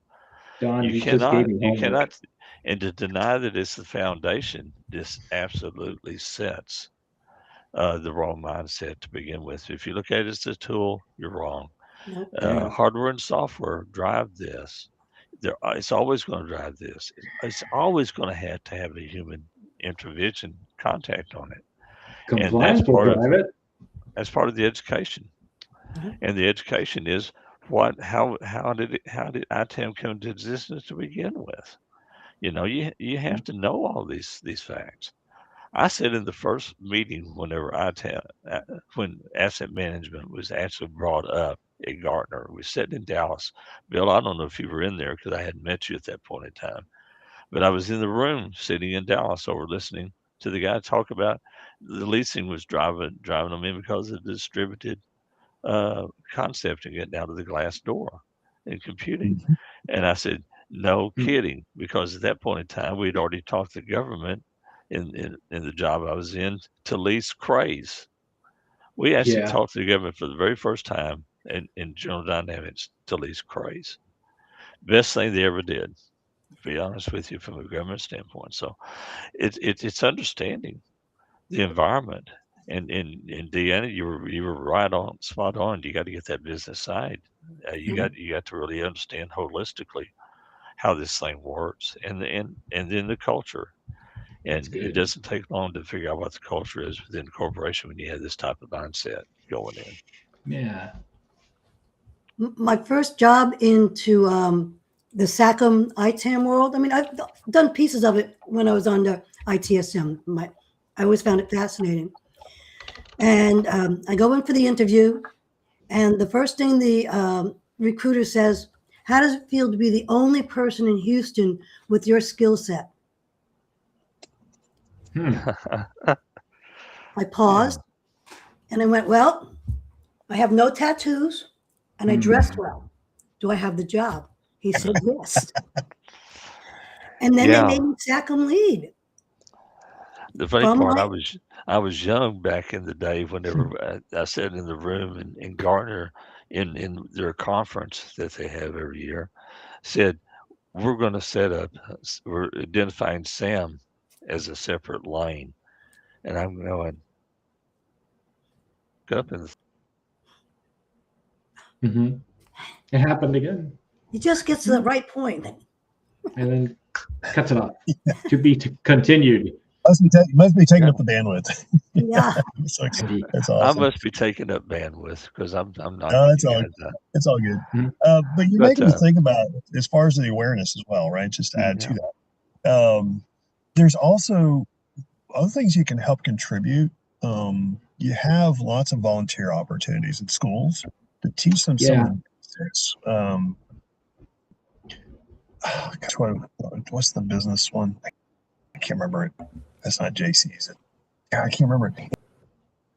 Don, You just gave me homework. cannot, and to deny that it's the foundation, this absolutely sets the wrong mindset to begin with. If you look at it as a tool, you're wrong. Nope. Hardware and software drive this. It's always going to drive this. It's always going to have a human intervention contact on it. Compliance will drive it. That's part of the education. And the education is how did ITAM come into existence to begin with? You know, you have to know all these facts. I said in the first meeting whenever when asset management was actually brought up at Gartner, we sat in Dallas. Bill, I don't know if you were in there because I hadn't met you at that point in time, but I was in the room sitting in Dallas over listening to the guy talk about the leasing was driving them in because of the distributed concept and getting out of the glass door in computing. And I said, no kidding, because at that point in time, we'd already talked to the government in the job I was in to lease craze. We actually talked to the government for the very first time in General Dynamics to lease craze. Best thing they ever did, to be honest with you, from a government standpoint. So it's understanding the environment. And Deanna, you were right on, spot on. You got to get that business side. You got to really understand holistically how this thing works, and then the culture. And it doesn't take long to figure out what the culture is within the corporation when you have this type of mindset going in. Yeah. My first job into the SACM ITAM world. I mean, I've done pieces of it when I was under ITSM. I always found it fascinating. And I go in for the interview, and the first thing the recruiter says, how does it feel to be the only person in Houston with your skill set? I paused, and I went, well, I have no tattoos, and I dressed well. Do I have the job? He said, yes. And then they made me SACM lead. The funny From part, my I was young back in the day whenever I sat in the room and Gartner in their conference that they have every year said, we're going to set up, we're identifying SAM as a separate lane. And I'm going, get up in the Mm-hmm. It happened again, he just gets to the right point. and then cuts it off. To be continued. Must be taking Yeah. up the bandwidth. Yeah. So Indeed. that's I awesome. must be taking up bandwidth because I'm No, knocking it's you all guys out. it's all good. Mhm. But you're But making me think about as far as the awareness as well, right? Just to add to that. There's also other things you can help contribute. You have lots of volunteer opportunities in schools to teach them some of Yeah. the basics. Gosh, what's the business one? I can't remember it. That's not JC's. I can't remember it.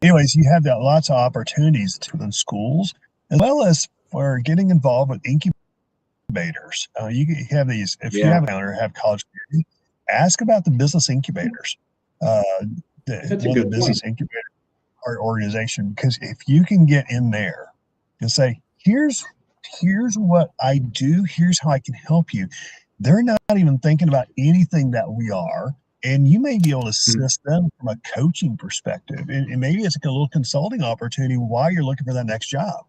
Anyways, you have that lots of opportunities in schools, as well as for getting involved with incubators. You have these, if you have an owner, have college degree, ask about the business incubators. That's a One of the good business point. incubator organization, because if you can get in there and say, here's what I do, here's how I can help you. They're not even thinking about anything that we are. And you may be able to assist them from a coaching perspective. And maybe it's like a little consulting opportunity while you're looking for that next job.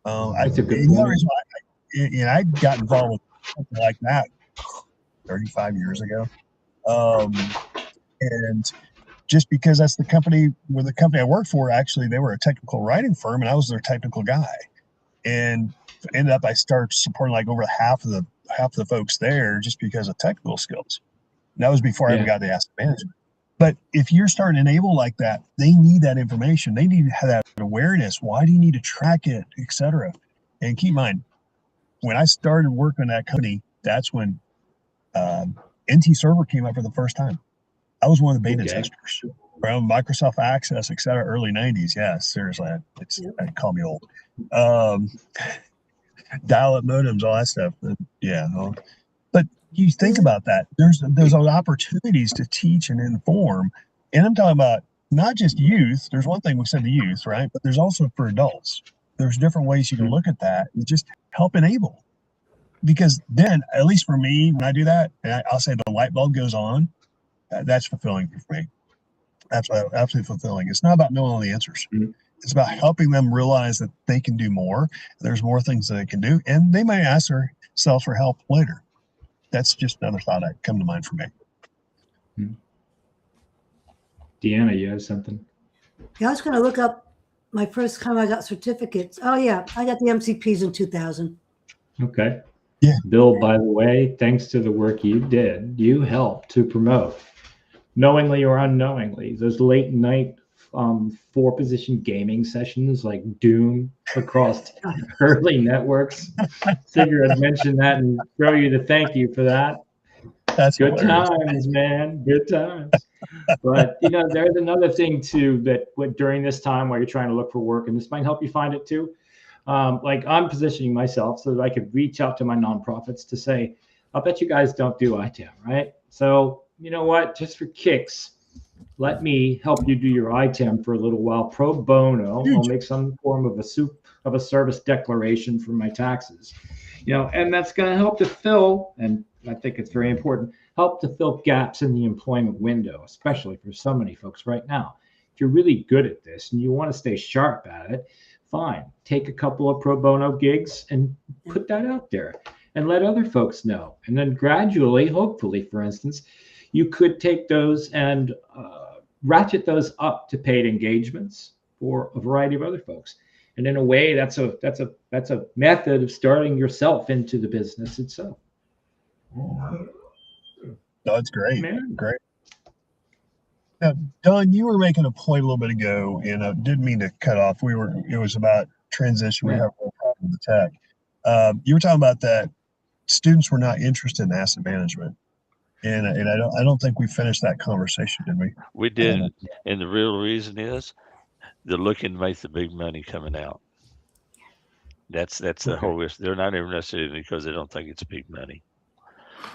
That's a good The other point. reason why I got involved with something like that 35 years ago. And just because that's the company I worked for, actually, they were a technical writing firm and I was their technical guy. And ended up I started supporting like over half of the folks there just because of technical skills. And that was before I ever got the asset management. But if you're starting to enable like that, they need that information. They need to have that awareness. Why do you need to track it, et cetera? And keep in mind, when I started working on that company, that's when NT Server came up for the first time. I was one of the beta testers around Microsoft Access, et cetera, early 90s. Yeah, seriously, call me old. Dial-up modems, all that stuff. Yeah. But you think about that. There's opportunities to teach and inform. And I'm talking about not just youth. There's one thing we said to youth, right? But there's also for adults. There's different ways you can look at that and just help enable. Because then, at least for me, when I do that, and I'll say the light bulb goes on, that's fulfilling for me. Absolutely fulfilling. It's not about knowing all the answers. It's about helping them realize that they can do more. There's more things that they can do, and they may ask themselves for help later. That's just another thought that come to mind for me. Deanna, you have something? Yeah, I was going to look up my first time I got certificates. Oh yeah, I got the MCPs in 2000. Okay. Yeah. Bill, by the way, thanks to the work you did, you helped to promote, knowingly or unknowingly, those late night 4-position gaming sessions like Doom across early networks. Figure I'd mention that and throw you the thank you for that. That's good hilarious. times, man. Good times. But there's another thing too that during this time while you're trying to look for work, and this might help you find it too. Like I'm positioning myself so that I could reach out to my nonprofits to say, I'll bet you guys don't do ITAM, right? So you know what? Just for kicks, let me help you do your ITAM for a little while pro bono. I'll make some form of a service declaration for my taxes, and that's going to help to fill, and I think it's very important, help to fill gaps in the employment window, especially for so many folks right now. If you're really good at this and you want to stay sharp at it, fine. Take a couple of pro bono gigs and put that out there and let other folks know. And then gradually, hopefully, for instance, you could take those and ratchet those up to paid engagements for a variety of other folks. And in a way, that's a method of starting yourself into the business itself. No, it's great. Man. Great. Now, Don, you were making a point a little bit ago, and I didn't mean to cut off. It was about transition. We have a problem with the tech. You were talking about that students were not interested in asset management. And I don't think we finished that conversation, did we? We didn't. And the real reason is they're looking to make the big money coming out. That's the whole issue. They're not interested in it because they don't think it's big money.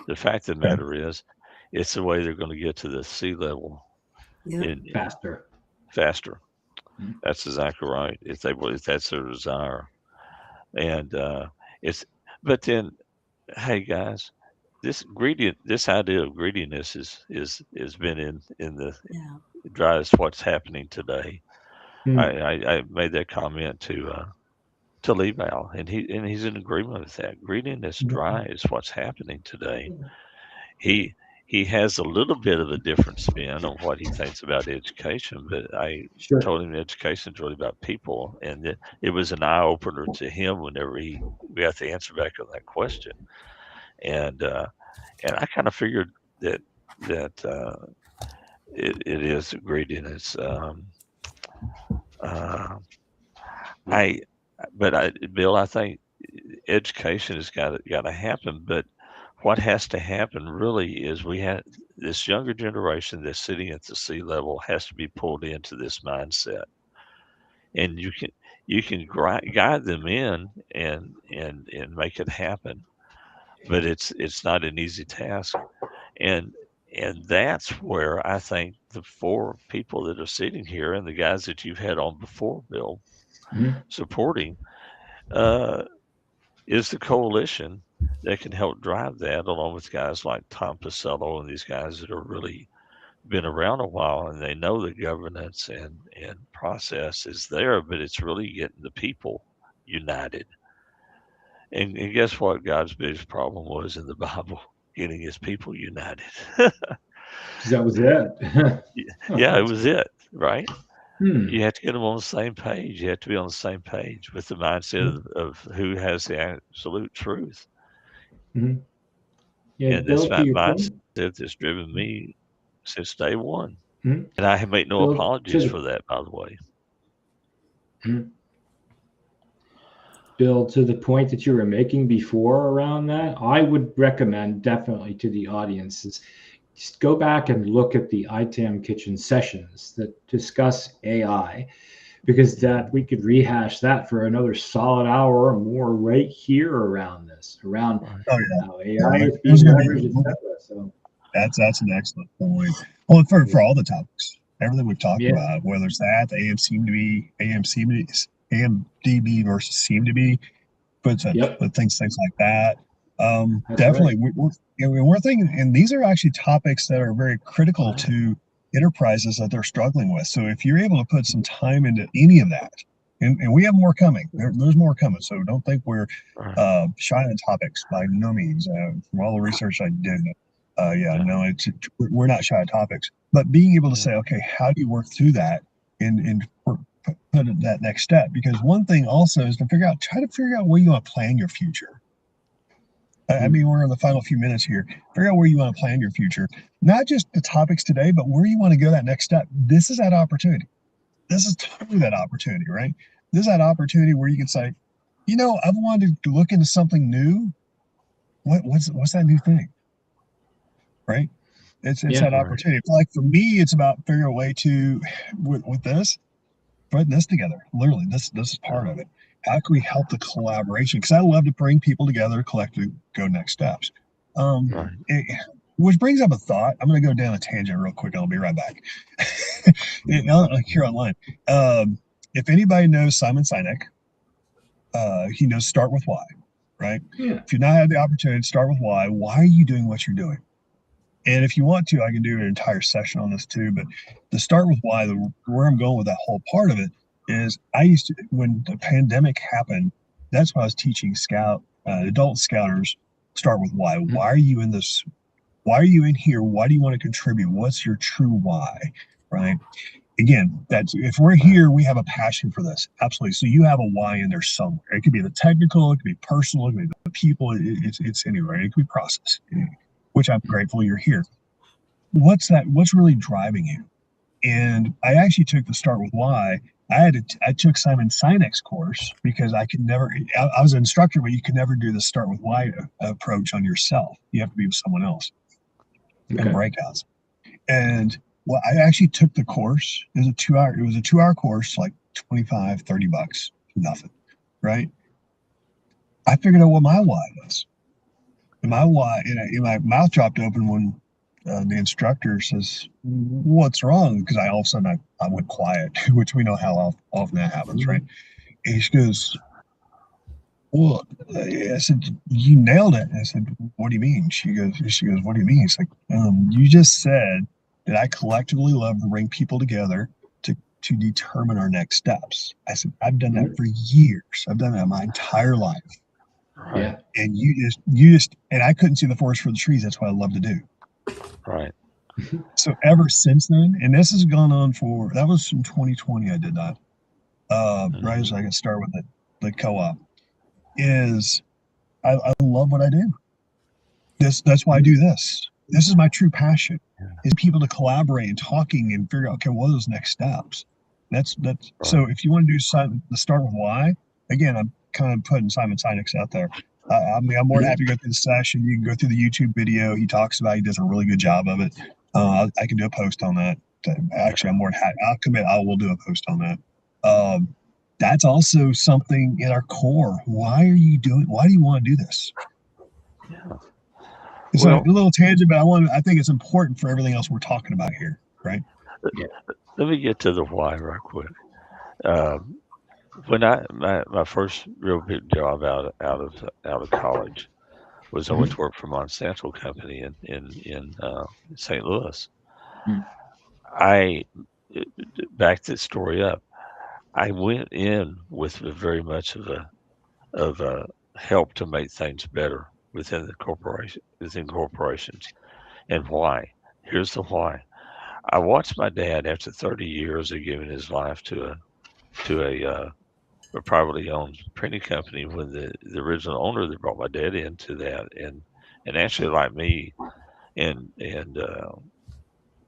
The fact of the matter is, it's the way they're going to get to the C level Yeah. faster. Faster. Mhm. That's exactly right. If that's their desire, and it's. But then, hey guys, this idea of greediness is been in the Yeah. drives what's happening today. Mm. I made that comment to Leval, and he's in agreement with that. Greediness drives what's happening today. He he has a little bit of a different spin on what he thinks about education, but I Sure. told him education is really about people, and it was an eye opener to him whenever we got the answer back on that question, and I kind of figured that it is greediness. Uh, I Bill, I think education has got to happen, but what has to happen really is we have this younger generation that's sitting at the C level has to be pulled into this mindset, and you can guide them in and make it happen, but it's not an easy task, and that's where I think the four people that are sitting here and the guys that you've had on before, Bill, Mhm. supporting uh, is the coalition that can help drive that, along with guys like Tom Pacello and these guys that are really been around a while and they know the governance and process is there, but it's really getting the people united. And guess what? God's biggest problem was in the Bible getting his people united. Because that was it. Yeah, it was it, right? Hmm. You have to get them on the same page. You have to be on the same page with the mindset of who has the absolute truth. Mhm. Yeah, And that's Bill, to my your mindset point. that's driven me since day one. Mhm. And I make no Bill, to apologies the for that, by the way. mhm. Bill, to the point that you were making before around that, I would recommend definitely to the audience is just go back and look at the ITAM kitchen sessions that discuss AI, because that we could rehash that for another solid hour or more right here around this, around Right. Oh yeah. how AI is There's being going to leveraged, be, etc. So that's an excellent point. Well, for all the topics, everything we've talked yeah, about, whether it's that, the AMDB versus CMDB, yep, but things like that. that's right. Definitely, we're thinking, and these are actually topics that are very critical to enterprises that they're struggling with. So if you're able to put some time into any of that, and we have more coming, there's more coming. So don't think we're Right. shy on topics by no means. From all the research I did, Yeah. no, we're not shy on topics. But being able to Yeah. say, okay, how do you work through that and put it that next step? Because one thing also is to try to figure out where you want to plan your future. I mean, we're in the final few minutes here. Figure out where you want to plan your future, not just the topics today, but where you want to go that next step. This is that opportunity. This is totally that opportunity, right? This is that opportunity where you can say, I've wanted to look into something new. What's that new thing, right? It's Yeah, that Right. opportunity. Like for me, it's about figuring a way to with this, putting this together. Literally, this is part Yeah. of it. How can we help the collaboration? Because I love to bring people together, collectively go next steps. Right. Which brings up a thought. I'm going to go down a tangent real quick. I'll be right back. Here online. If anybody knows Simon Sinek, he knows start with why, right? yeah, If you not had the opportunity to start with why are you doing what you're doing? And if you want to, I can do an entire session on this too. But to start with why, where I'm going with that whole part of it is I used to, when the pandemic happened, that's why I was teaching adult scouters, start with why. Why are you in this? Why are you in here? Why do you want to contribute? What's your true why? Right. Again, that's if we're here, we have a passion for this. Absolutely. So you have a why in there somewhere. It could be the technical, it could be personal, it could be the people, it's anywhere. It could be process, which I'm grateful you're here. What's really driving you? And I actually took the start with why. I took Simon Sinek's course because I could never. I was an instructor, but you could never do the start with why approach on yourself. You have to be with someone else in okay, breakouts. And well, I actually took the course. It was a 2 hour course, like 25, $30, nothing, right? I figured out what my why was. And my why, and my mouth dropped open when the instructor says, "What's wrong?" Because all of a sudden I went quiet, which we know how often that happens, right? And she goes, "Well," I said, "You nailed it." I said, "What do you mean?" She goes, "What do you mean?" It's like, "You just said that I collectively love to bring people together to determine our next steps." I said, "I've done that for years. I've done that my entire life." Right. Yeah. And you just, and I couldn't see the forest for the trees. That's what I love to do. Right. So ever since then, and this has gone on for, that was in 2020, I did that. Right as I got started with the co-op, is I love what I do. That's why I do this. This is my true passion, is people to collaborate and talking and figure out, okay, what are those next steps? That's so if you want to do something to start with why, again, I'm kind of putting Simon Sinek's out there. I mean, I'm more than happy to go through the session. You can go through the YouTube video. He talks about, he does a really good job of it. I can do a post on that. Actually, I'm more than happy. I'll commit. I will do a post on that. That's also something in our core. Why are you doing? Why do you want to do this? Yeah. It's Well, a little tangent, but I think it's important for everything else we're talking about here, right? let me get to the why right quick. When my first real big job out of college was I went to work for Monsanto Company in St. Louis. I back this story up. I went in with very much of a help to make things better within corporations. And why? Here's the why. I watched my dad, after 30 years of giving his life to a privately owned printing company, when the original owner that brought my dad into that, and actually, like me, and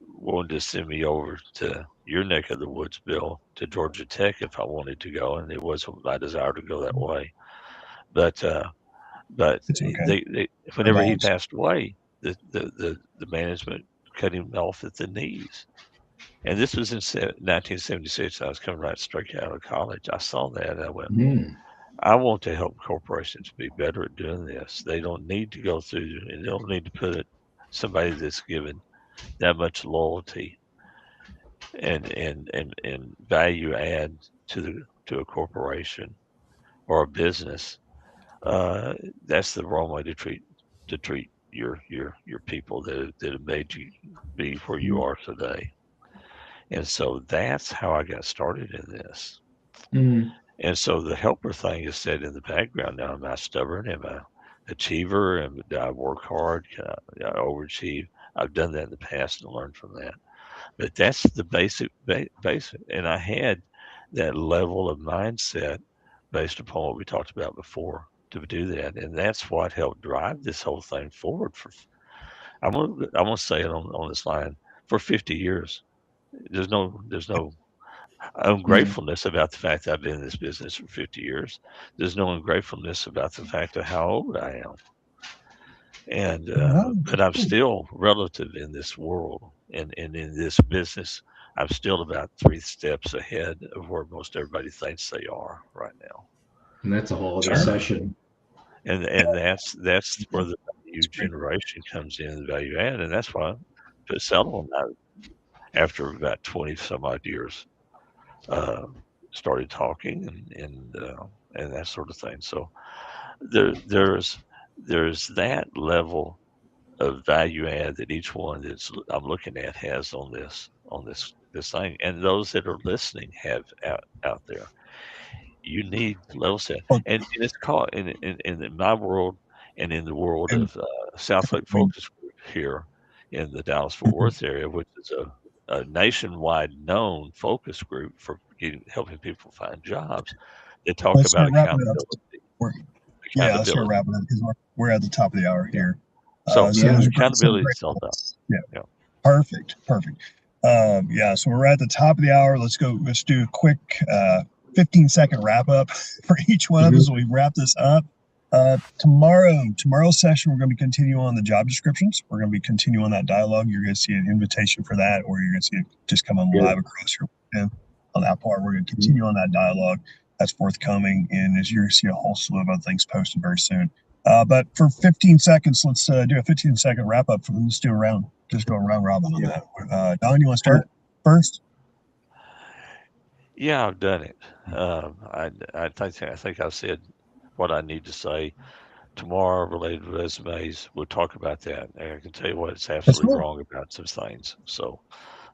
wanted to send me over to your neck of the woods, Bill, to Georgia Tech if I wanted to go, and it wasn't my desire to go that way. But It's okay. they whenever he passed away, the management cut him off at the knees. And this was in 1976. I was coming right straight out of college. I saw that and I went, I want to help corporations be better at doing this. They don't need to go through, and they don't need to put somebody that's given that much loyalty and value add to a corporation or a business. That's the wrong way to treat your people that have made you be where you are today. And so that's how I got started in this. And so the helper thing is set in the background. Now, am I stubborn? Am I achiever? Do I work hard? Can I overachieve? I've done that in the past and learned from that. But that's the basic. And I had that level of mindset based upon what we talked about before to do that. And that's what helped drive this whole thing forward. I'm gonna say it on this line, for 50 years. There's no ungratefulness about the fact that I've been in this business for 50 years. There's no ungratefulness about the fact of how old I am. And but I'm still relative in this world, and in this business, I'm still about 3 steps ahead of where most everybody thinks they are right now. And that's a whole other session. And that's where the value generation comes in, the value add, and that's why I put settle on that after about 20 some odd years. Started talking and that sort of thing. So there's that level of value add that each one that's I'm looking at has on this thing, and those that are listening have out there. You need level set, and it's called in my world and in the world of Southlake Focus Group here in the Dallas-Fort Worth area, which is a nationwide known focus group for helping people find jobs. They talk about accountability. Let's start wrapping up because we're at the top of the hour here. So accountability is all about. Yeah. Perfect. So we're at the top of the hour. Let's do a quick 15-second wrap up for each one of us as we wrap this up. Tomorrow's session, we're going to continue on the job descriptions. We're going to be continuing on that dialogue. You're going to see an invitation for that, or you're going to see it just come on live across your LinkedIn. On that part, we're going to continue on that dialogue. That's forthcoming, and as you're going to see a whole slew of other things posted very soon. But for 15 seconds, let's do a 15-second wrap up. Let's do a round. Just go round robin on that. Don, you want to start first? Yeah, I've done it. I think I've said what I need to say. Tomorrow, related to resumes, we'll talk about that. And I can tell you what, it's absolutely wrong about some things. So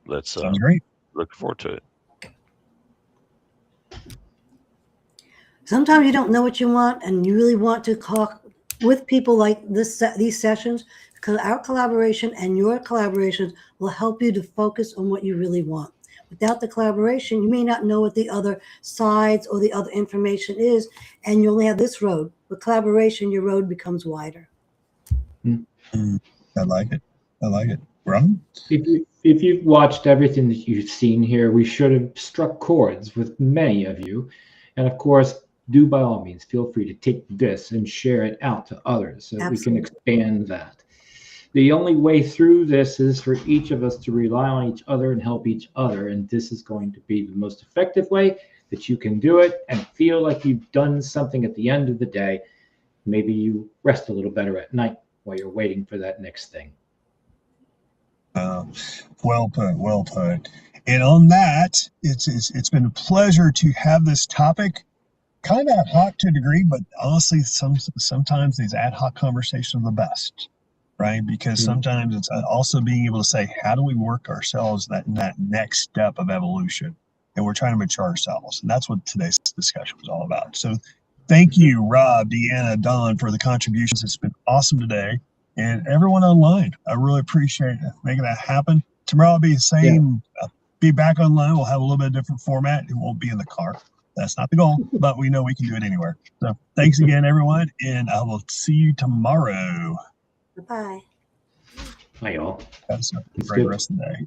let's Sounds great. Look forward to it. Sometimes you don't know what you want, and you really want to talk with people like these sessions, because our collaboration and your collaborations will help you to focus on what you really want. Without the collaboration, you may not know what the other sides or the other information is, and you only have this road. With collaboration, your road becomes wider. I like it. I like it. Ron? If you've watched everything that you've seen here, we should have struck chords with many of you. And of course, do by all means feel free to take this and share it out to others so that we can expand that. The only way through this is for each of us to rely on each other and help each other. And this is going to be the most effective way that you can do it and feel like you've done something at the end of the day. Maybe you rest a little better at night while you're waiting for that next thing. Well put. Well put. And on that, it's been a pleasure to have this topic. Kind of ad hoc to a degree, but honestly, sometimes these ad hoc conversations are the best, right? Because sometimes it's also being able to say, how do we work ourselves in that next step of evolution? And we're trying to mature ourselves. And that's what today's discussion was all about. So thank you, Rob, Deanna, Don, for the contributions. It's been awesome today. And everyone online, I really appreciate making that happen. Tomorrow will be the same, be back online. We'll have a little bit of different format. It won't be in the car. That's not the goal, but we know we can do it anywhere. So thanks again, everyone, and I will see you tomorrow. Bye-bye. Bye, y'all. Have a great rest of the day.